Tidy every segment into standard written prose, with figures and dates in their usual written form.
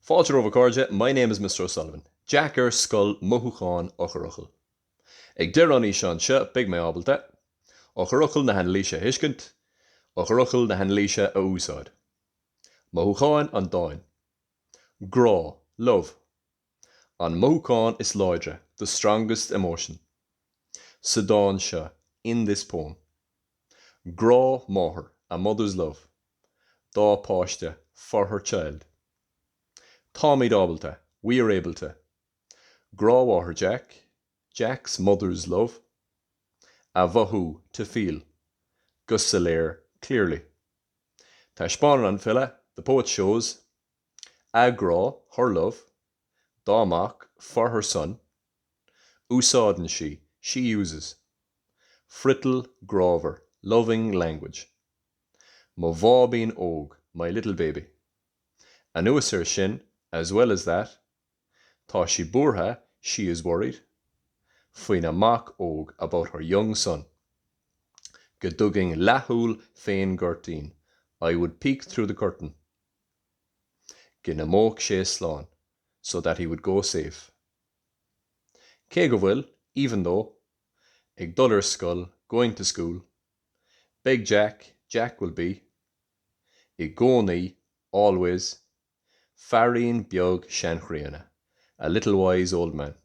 Fáilte Eochairfhocail, my name is Mr. O'Sullivan. Jeaic Scoil Mothúcháin Eochairfhocail. Ag deir sean se big mé ábalta. Eochairfhocail na hanlíse hiiscint. Eochairfhocail na hanlíse a úsáid. Mothúcháin an dáin. Grá, love. An Mothúcháin is láidre, the strongest emotion. Sadáin se, in this poem. Grá máthair, a mother's love. Dá páiste, for her child. Táimid ábalta, we are able to. Grá máthair Jeaic, Jeaic's mother's love. A bhathú, to feel. Gus sa léir, clearly. Tá spáinn an file, the poet shows. A grá, her love. Dámach, for her son. Úsáideann she uses. Frittal gráver, loving language. Mo bhábín óg, my little baby. An uasar sin, as well as that. Tá she buartha, she is worried. Faoin amach óg about her young son. Go dugging lathúil féin gortín, I would peek through the curtain. Gin amóg sé slán, so that he would go safe. Cé go bhfuil, even though, ag dullar Scoil, going to school. Big Jeaic will be. I gcónaí, always. Farrín beag seanchraíochna, a little wise old man.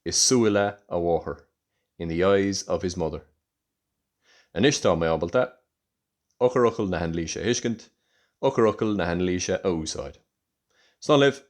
Is suala a bháthair, in the eyes of his mother. Anois tá mé ábalta. Eochairfhocail na hanlíse hiiscint. Eochairfhocail na hanlíse a úsáid. Slán libh.